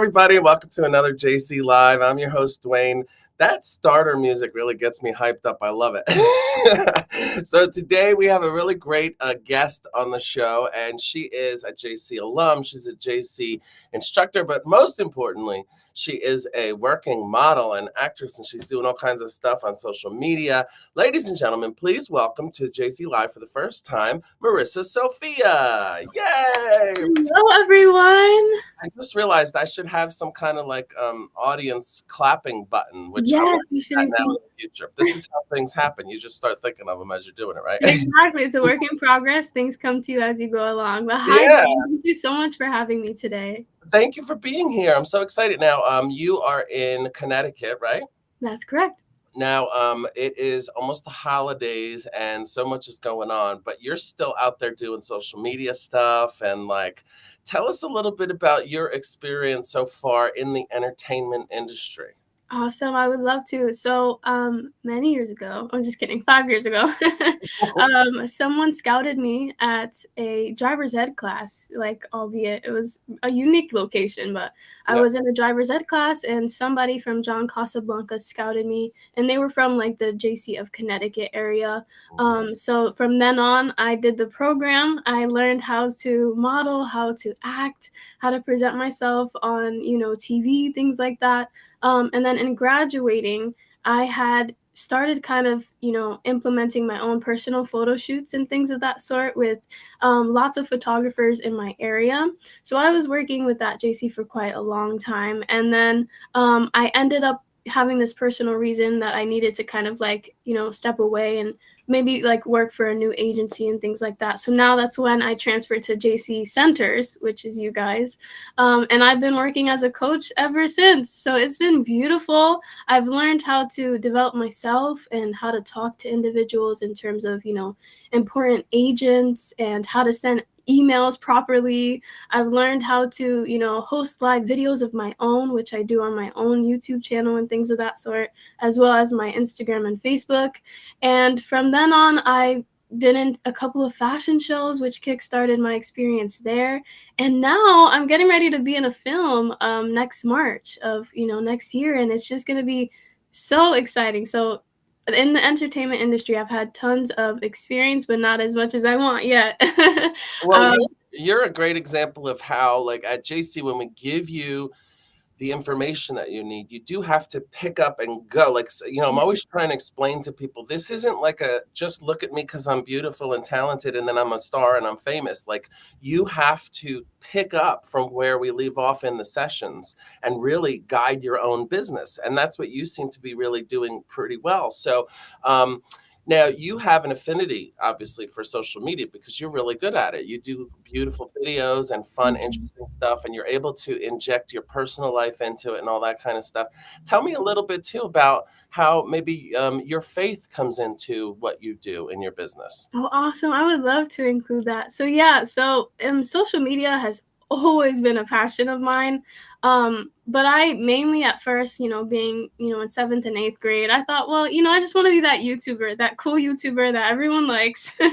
everybody, and welcome to another JC Live. I'm your host, Dwayne. That starter music really gets me hyped up. I love it. So today we have a really great guest on the show, and she is a JC alum. She's a JC instructor, but most importantly, she is a working model and actress, and she's doing all kinds of stuff on social media. Ladies and gentlemen, please welcome to JC Live for the first time, Marissa Sophia. Yay! Hello, everyone. I just realized I should have some kind of audience clapping button, which I'm Yes, gonna you do should that now include. in the future. This is how things happen. You just start thinking of them as you're doing it, right? Exactly. It's a work in progress. Things come to you as you go along. But hi, Yeah. thank you so much for having me today. Thank you for being here. I'm so excited. Now, you are in Connecticut, right? That's correct. Now, it is almost the holidays and so much is going on, but you're still out there doing social media stuff and tell us a little bit about your experience so far in the entertainment industry. Awesome. I would love to. So, many years ago, I'm just kidding, 5 years ago, someone scouted me at a driver's ed class, albeit it was a unique location, but I Yep. was in a driver's ed class and somebody from John Casablanca scouted me, and they were from the JC of Connecticut area. So from then on, I did the program. I learned how to model, how to act, how to present myself on, TV, things like that. And then in graduating, I had started kind of, implementing my own personal photo shoots and things of that sort with lots of photographers in my area. So I was working with that JC for quite a long time. And then I ended up having this personal reason that I needed to kind of step away and maybe work for a new agency and things like that. So now that's when I transferred to JC Centers, which is you guys. And I've been working as a coach ever since. So it's been beautiful. I've learned how to develop myself and how to talk to individuals in terms of, important agents and how to send emails properly. I've learned how to, host live videos of my own, which I do on my own YouTube channel and things of that sort, as well as my Instagram and Facebook. And from then on, I've been in a couple of fashion shows, which kickstarted my experience there. And now I'm getting ready to be in a film next March of, next year. And it's just going to be so exciting. So in the entertainment industry, I've had tons of experience, but not as much as I want yet. Well, you're a great example of how, at JC, when we give you the information that you need, you do have to pick up and go. I'm always trying to explain to people, this isn't just look at me because I'm beautiful and talented and then I'm a star and I'm famous. You have to pick up from where we leave off in the sessions and really guide your own business. And that's what you seem to be really doing pretty well. So, now you have an affinity, obviously, for social media because you're really good at it. You do beautiful videos and fun, interesting stuff, and you're able to inject your personal life into it and all that kind of stuff. Tell me a little bit, too, about how maybe your faith comes into what you do in your business. Oh, awesome. I would love to include that. So, yeah, social media has always been a passion of mine. But I mainly at first, being, in 7th and 8th grade, I thought, well, I just want to be that YouTuber, that cool YouTuber that everyone likes. So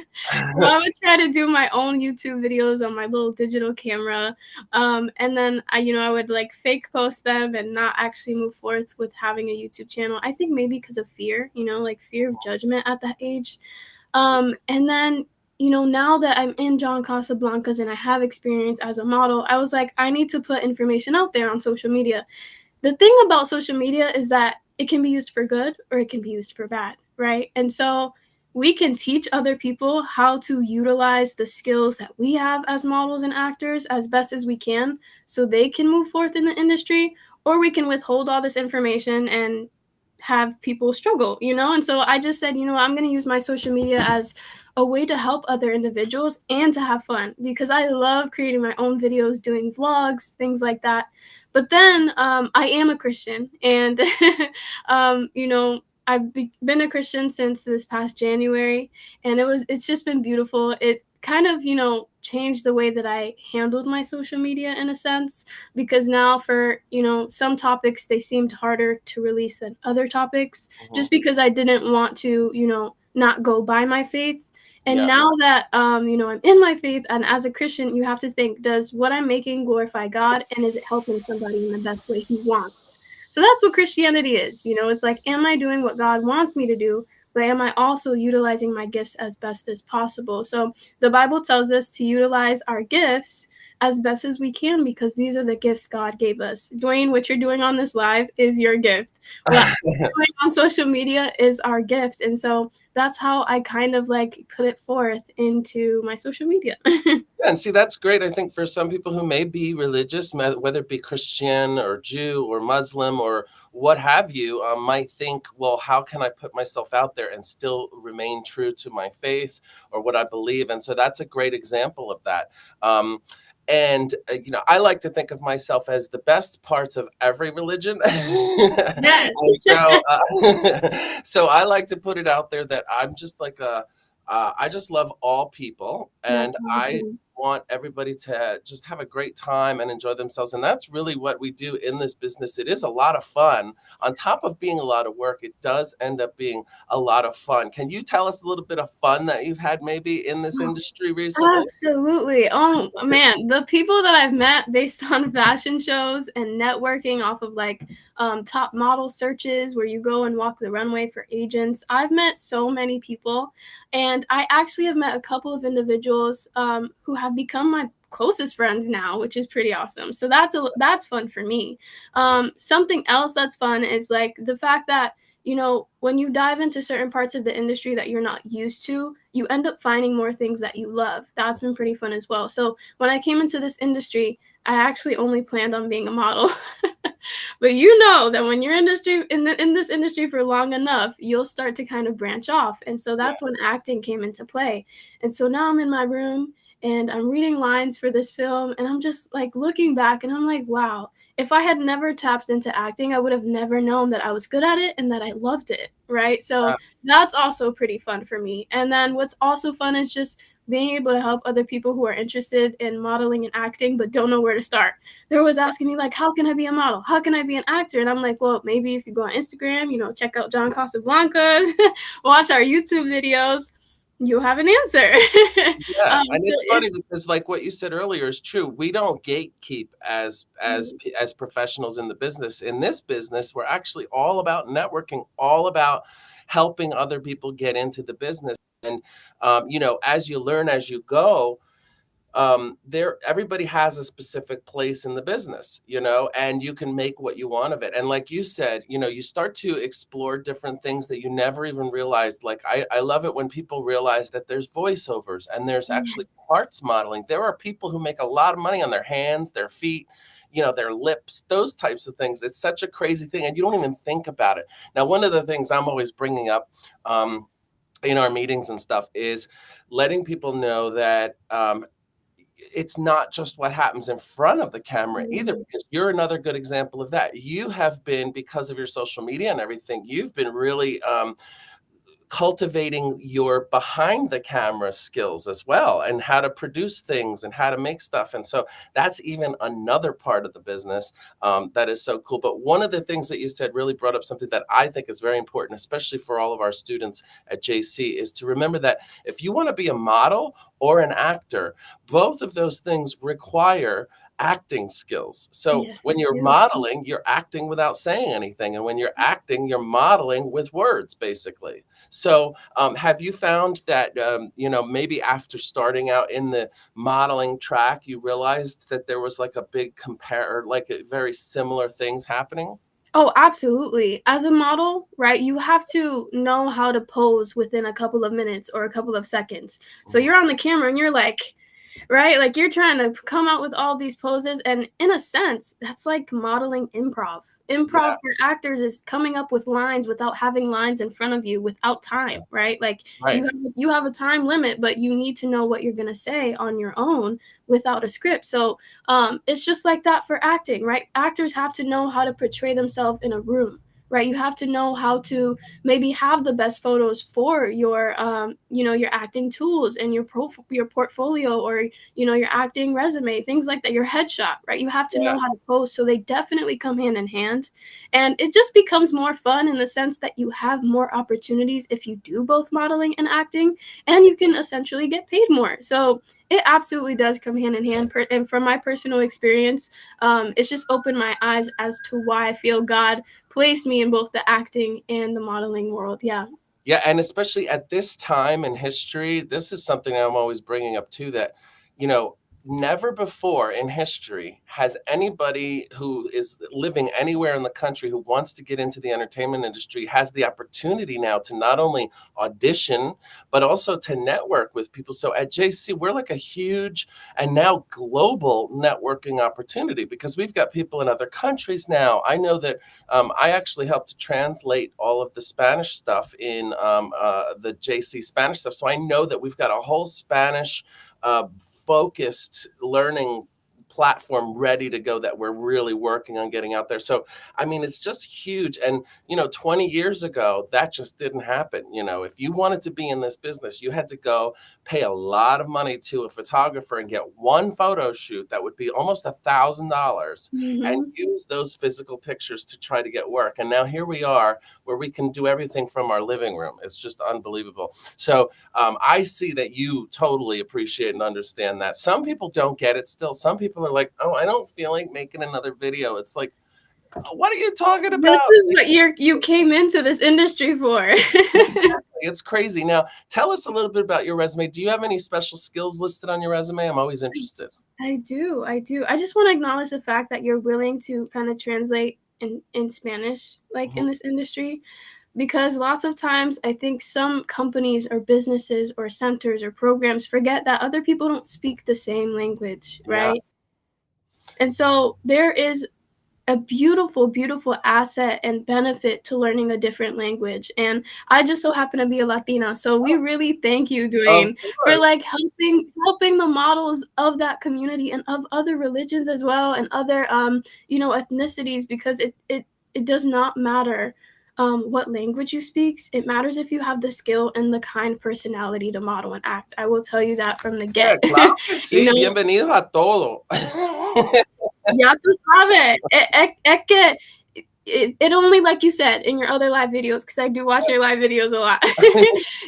I would try to do my own YouTube videos on my little digital camera. And then I would fake post them and not actually move forth with having a YouTube channel. I think maybe because of fear, fear of judgment at that age. And then, now that I'm in John Casablanca's and I have experience as a model, I was like, I need to put information out there on social media. The thing about social media is that it can be used for good or it can be used for bad, right? And so we can teach other people how to utilize the skills that we have as models and actors as best as we can so they can move forth in the industry, or we can withhold all this information and have people struggle, And so I just said, I'm going to use my social media as a way to help other individuals and to have fun because I love creating my own videos, doing vlogs, things like that. But then I am a Christian, and I've been a Christian since this past January, and it's just been beautiful. It kind of, changed the way that I handled my social media in a sense, because now for, some topics, they seemed harder to release than other topics, just because I didn't want to, not go by my faith. And Yeah. now that you know, I'm in my faith, and as a Christian, you have to think, does what I'm making glorify God, and is it helping somebody in the best way he wants? So that's what Christianity is. You know, it's like, am I doing what God wants me to do? But am I also utilizing my gifts as best as possible? So the Bible tells us to utilize our gifts as best as we can, because these are the gifts God gave us. Dwayne, what you're doing on this live is your gift. What I'm doing on social media is our gift. And so that's how I kind of like put it forth into my social media. And see, that's great. I think for some people who may be religious, whether it be Christian or Jew or Muslim or what have you, might think, well, how can I put myself out there and still remain true to my faith or what I believe? And so that's a great example of that. And you know, I like to think of myself as the best parts of every religion. Yes. And so, so I like to put it out there that I'm just like I just love all people, and That's I awesome. want everybody to just have a great time and enjoy themselves. And that's really what we do in this business. It is a lot of fun. On top of being a lot of work, it does end up being a lot of fun. Can you tell us a little bit of fun that you've had maybe in this industry recently? Absolutely. Oh man, the people that I've met based on fashion shows and networking off of like top model searches where you go and walk the runway for agents. I've met so many people, and I actually have met a couple of individuals who have become my closest friends now, which is pretty awesome. So that's fun for me. Something else that's fun is like the fact that, you know, when you dive into certain parts of the industry that you're not used to, you end up finding more things that you love. That's been pretty fun as well. So when I came into this industry, I actually only planned on being a model. But you know that when you're in this industry for long enough, you'll start to kind of branch off. And so Yeah. that's when acting came into play. And so now I'm in my room and I'm reading lines for this film, and I'm just like looking back and I'm like, wow, if I had never tapped into acting, I would have never known that I was good at it and that I loved it, right? So that's also pretty fun for me. And then what's also fun is just being able to help other people who are interested in modeling and acting but don't know where to start. They're always asking me like, how can I be a model? How can I be an actor? And I'm like, well, maybe if you go on Instagram, you know, check out John Casablancas, watch our YouTube videos, you'll have an answer. Yeah, and So it's funny it's because like what you said earlier is true. We don't gatekeep as professionals in the business. In this business, we're actually all about networking, all about helping other people get into the business. And you know, as you learn as you go, there everybody has a specific place in the business, you know, and you can make what you want of it. And like you said, you know, you start to explore different things that you never even realized. Like I love it when people realize that there's voiceovers and there's actually yes. parts modeling. There are people who make a lot of money on their hands, their feet, you know, their lips, those types of things. It's such a crazy thing, and you don't even think about it. Now, one of the things I'm always bringing up in our meetings and stuff is letting people know that it's not just what happens in front of the camera either, Mhm. because you're another good example of that. You have been, because of your social media and everything, you've been really cultivating your behind the camera skills as well, and how to produce things and how to make stuff. And so that's even another part of the business that is so cool. But one of the things that you said really brought up something that I think is very important, especially for all of our students at JC, is to remember that if you want to be a model or an actor, both of those things require acting skills. So Yes, when they you're do. modeling, you're acting without saying anything. And when you're acting, you're modeling with words, basically. So, have you found that, you know, maybe after starting out in the modeling track, you realized that there was like a big compare, like very similar things happening? Oh, absolutely. As a model, right, you have to know how to pose within a couple of minutes or a couple of seconds. So Mhm. you're on the camera and you're like, right? Like you're trying to come out with all these poses. And in a sense, that's like modeling improv. Improv Yeah, for actors is coming up with lines without having lines in front of you without time, right? Like right. you have a time limit, but you need to know what you're gonna say on your own without a script. So it's just like that for acting, right? Actors have to know how to portray themselves in a room. right? You have to know how to maybe have the best photos for your your acting tools and your portfolio, or your acting resume, things like that, your headshot, right? You have to Yeah. know how to post. So they definitely come hand in hand. And it just becomes more fun in the sense that you have more opportunities if you do both modeling and acting, and you can essentially get paid more. So it absolutely does come hand in hand. And from my personal experience, it's just opened my eyes as to why I feel God placed me in both the acting and the modeling world. Yeah. Yeah, and especially at this time in history, this is something I'm always bringing up too, that, you know, never before in history has anybody who is living anywhere in the country who wants to get into the entertainment industry has the opportunity now to not only audition, but also to network with people. So at JC, we're like a huge and now global networking opportunity because we've got people in other countries now. I know that I actually helped to translate all of the Spanish stuff in the JC Spanish stuff. So I know that we've got a whole Spanish focused learning platform ready to go that we're really working on getting out there. So, I mean, it's just huge. And, 20 years ago, that just didn't happen. If you wanted to be in this business, you had to go pay a lot of money to a photographer and get one photo shoot that would be almost $1,000 and Hmm. use those physical pictures to try to get work. And now here we are where we can do everything from our living room. It's just unbelievable. So I see that you totally appreciate and understand that. Some people don't get it still. Some people are like, oh, I don't feel like making another video. It's like, what are you talking This about? is what you came into this industry for. It's crazy. Now, tell us a little bit about your resume. Do you have any special skills listed on your resume? I'm always interested. I do. I do. I just want to acknowledge the fact that you're willing to kind of translate in Spanish, like in Mhm. this industry, because lots of times I think some companies or businesses or centers or programs forget that other people don't speak the same language, Yeah. right? And so there is a beautiful, beautiful asset and benefit to learning a different language. And I just so happen to be a Latina. So we really thank you, Of Dwayne, for course. like helping the models of that community and of other religions as well, and other ethnicities, because it does not matter what language you speak. It matters if you have the skill and the kind personality to model and act. I will tell you that from the Yeah, get. claro que you sí. know, Bienvenidos a todo. ya tú sabes. Es que it only, like you said in your other live videos, because I do watch your live videos a lot.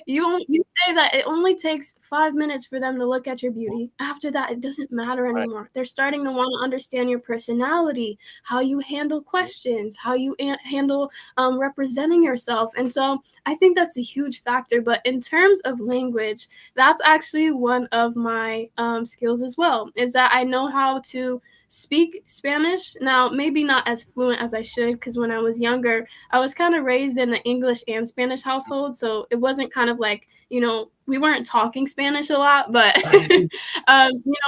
You say that it only takes 5 minutes for them to look at your beauty. After that, it doesn't matter Right. anymore. They're starting to want to understand your personality, how you handle questions, how you handle representing yourself. And so I think that's a huge factor. But in terms of language, that's actually one of my skills as well, is that I know how to speak Spanish. Now, maybe not as fluent as I should, because when I was younger, I was kind of raised in an English and Spanish household. So it wasn't kind of like, we weren't talking Spanish a lot, but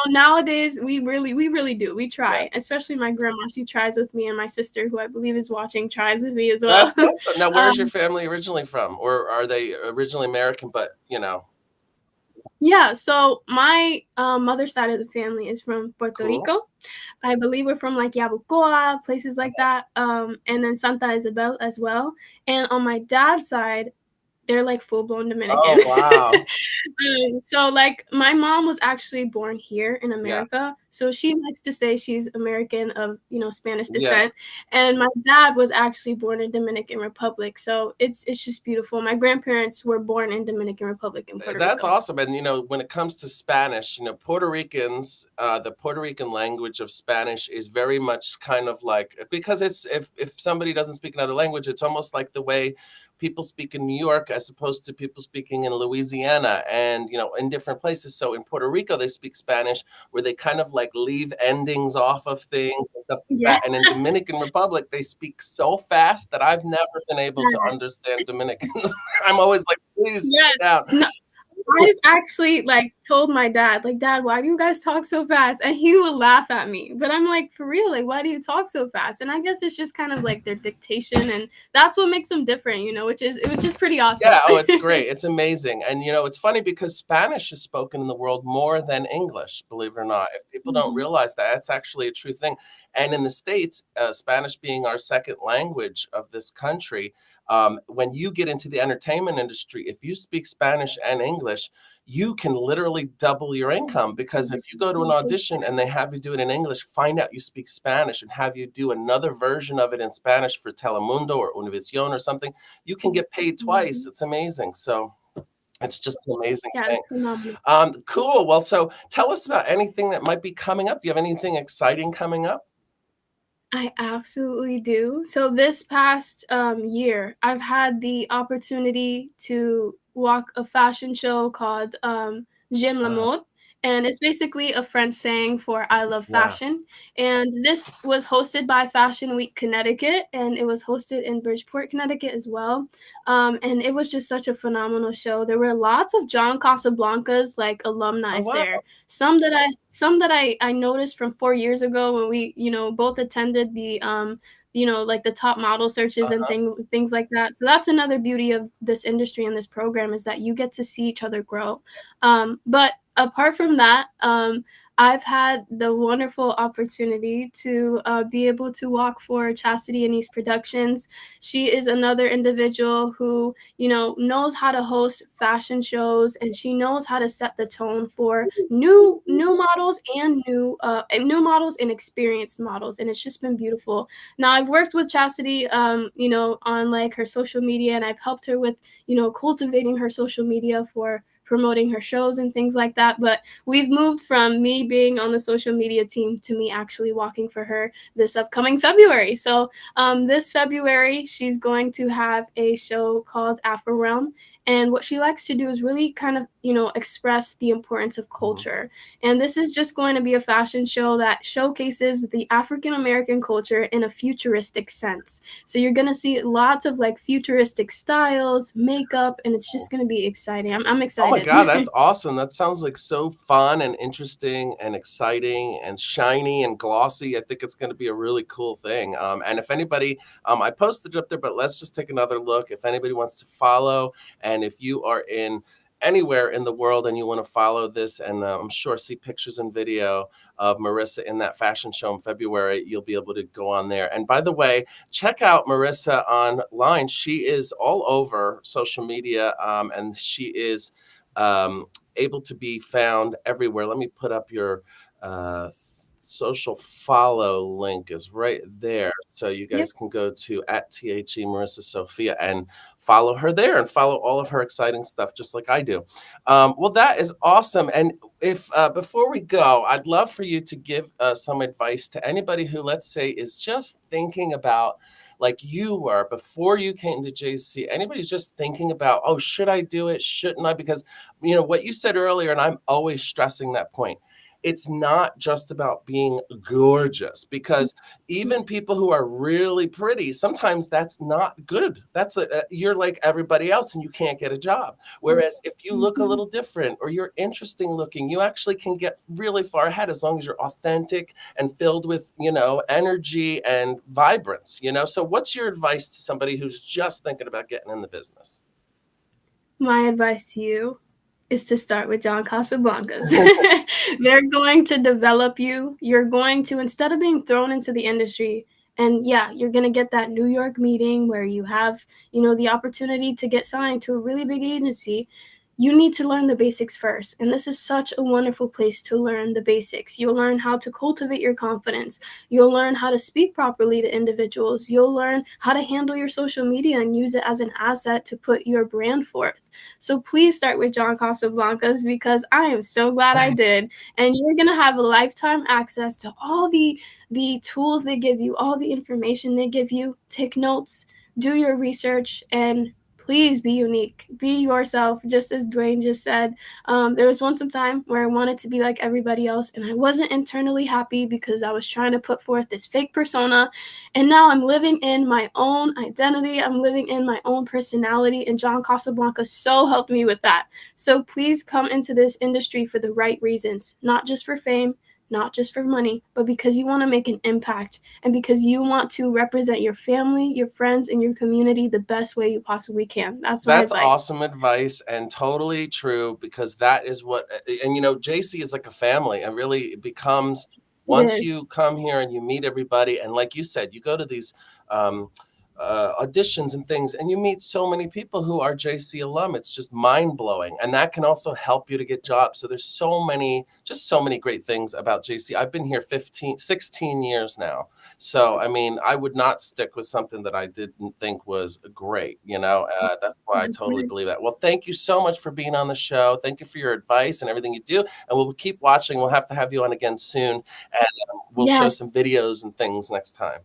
nowadays we really do. We Yeah. try, especially my grandma. She tries with me, and my sister, who I believe is watching, tries with me as well. That's awesome. Now, where's your um, family originally from? Or are they originally American, but. yeah, so my mother's side of the family is from Puerto Cool. Rico. I believe we're from like Yabucoa, places like that, and then Santa Isabel as well. And on my dad's side, they're like full blown Dominican. Oh, wow. So like my mom was actually born here in Yeah. America. So she likes to say she's American of, Spanish Yeah. descent. And my dad was actually born in Dominican Republic. So it's just beautiful. My grandparents were born in Dominican Republic and Puerto That's Rico. awesome. And when it comes to Spanish, Puerto Ricans, the Puerto Rican language of Spanish is very much kind of like, because it's if somebody doesn't speak another language, it's almost like the way people speak in New York as opposed to people speaking in Louisiana and in different places. So in Puerto Rico, they speak Spanish where they kind of like leave endings off of things and stuff like Yeah. that. And in Dominican Republic, they speak so fast that I've never been able to understand Dominicans. I'm always like, please Yes. slow down. No, I've actually, like, told my dad, like, "Dad, why do you guys talk so fast?" And he would laugh at me. But I'm like, "For real, like, why do you talk so fast?" And I guess it's just kind of like their dictation, and that's what makes them different, which is pretty awesome. Yeah, oh, it's great. It's amazing. And it's funny because Spanish is spoken in the world more than English, believe it or not. If people don't Mhm. realize that, that's actually a true thing. And in the States, Spanish being our second language of this country, when you get into the entertainment industry, if you speak Spanish and English, you can literally double your income because if you go to an audition and they have you do it in English, find out you speak Spanish and have you do another version of it in Spanish for Telemundo or Univision or something, you can get paid twice. Mhm. It's amazing. So it's just an amazing Yeah, thing. it's phenomenal. Cool. Well, so tell us about anything that might be coming up. Do you have anything exciting coming up? I absolutely do. So this past year, I've had the opportunity to walk a fashion show called J'aime la Uh, mode. And it's basically a French saying for I love yeah. fashion. And this was hosted by Fashion Week Connecticut, and it was hosted in Bridgeport, Connecticut as well. And it was just such a phenomenal show. There were lots of John Casablancas, like alumni Oh, wow. there, some that I noticed from 4 years ago when we, both attended the, like the top model searches and Uh-huh. things like that. So that's another beauty of this industry and this program is that you get to see each other grow. But apart from that, I've had the wonderful opportunity to be able to walk for Chastity Anise Productions. She is another individual who, knows how to host fashion shows, and she knows how to set the tone for new models and new models and experienced models, and it's just been beautiful. Now I've worked with Chastity, on like her social media, and I've helped her with, cultivating her social media for promoting her shows and things like that. But we've moved from me being on the social media team to me actually walking for her this upcoming February. So this February, she's going to have a show called Afro Realm. And what she likes to do is really kind of, express the importance of Mhm. culture. And this is just going to be a fashion show that showcases the African American culture in a futuristic sense. So you're going to see lots of like futuristic styles, makeup, and it's just going to be exciting. I'm Oh my excited. God, that's awesome. That sounds like so fun and interesting and exciting and shiny and glossy. I think it's going to be a really cool thing. And if anybody, I posted it up there, but let's just take another look. If anybody wants to follow, and if you are in anywhere in the world and you want to follow this, and I'm sure see pictures and video of Marissa in that fashion show in February, you'll be able to go on there. And by the way, check out Marissa online. She is all over social media, and she is able to be found everywhere. Let me put up your uh, social follow link is right there. So you Yep. guys can go to at THE Marissa Sophia and follow her there and follow all of her exciting stuff, just like I do. Well, that is awesome. And if before we go, I'd love for you to give some advice to anybody who, let's say, is just thinking about like you were before you came to JC. Anybody's just thinking about, oh, should I do it? Shouldn't I? Because what you said earlier, and I'm always stressing that point. It's not just about being gorgeous because even people who are really pretty, sometimes that's not good. You're like everybody else and you can't get a job. Whereas if you look a Mhm. little different or you're interesting looking, you actually can get really far ahead as long as you're authentic and filled with, energy and vibrance. So what's your advice to somebody who's just thinking about getting in the business? My advice to you is to start with John Casablancas. They're going to develop you. You're going to, instead of being thrown into the industry, and yeah, you're going to get that New York meeting where you have, the opportunity to get signed to a really big agency. You need to learn the basics first. And this is such a wonderful place to learn the basics. You'll learn how to cultivate your confidence. You'll learn how to speak properly to individuals. You'll learn how to handle your social media and use it as an asset to put your brand forth. So please start with John Casablancas because I am so glad I did. And you're going to have a lifetime access to all the tools they give you, all the information they give you. Take notes, do your research, and please be unique, be yourself, just as Dwayne just said. There was once a time where I wanted to be like everybody else, and I wasn't internally happy because I was trying to put forth this fake persona. And now I'm living in my own identity, I'm living in my own personality, and John Casablanca so helped me with that. So please come into this industry for the right reasons, not just for fame, not just for money, but because you want to make an impact and because you want to represent your family, your friends, and your community the best way you possibly can. That's my That's advice. awesome advice and totally true, because that is what, and you know, JC is like a family, and really it becomes, It once is. you come here and you meet everybody, and like you said, you go to these um, auditions and things, and you meet so many people who are JC alum. It's just mind blowing, and that can also help you to get jobs. So there's so many, just so many great things about JC. I've been here 16 years now. So, I mean, I would not stick with something that I didn't think was great, you know? That's why I That's totally right. believe that. Well, thank you so much for being on the show. Thank you for your advice and everything you do. And we'll keep watching. We'll have to have you on again soon. And we'll show some Yes, videos and things next time.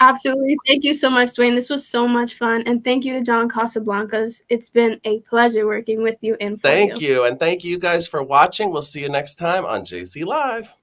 absolutely. Thank you so much, Dwayne. This was so much fun. And thank you to John Casablancas. It's been a pleasure working with you and for Thank you. you. And thank you guys for watching. We'll see you next time on JC Live.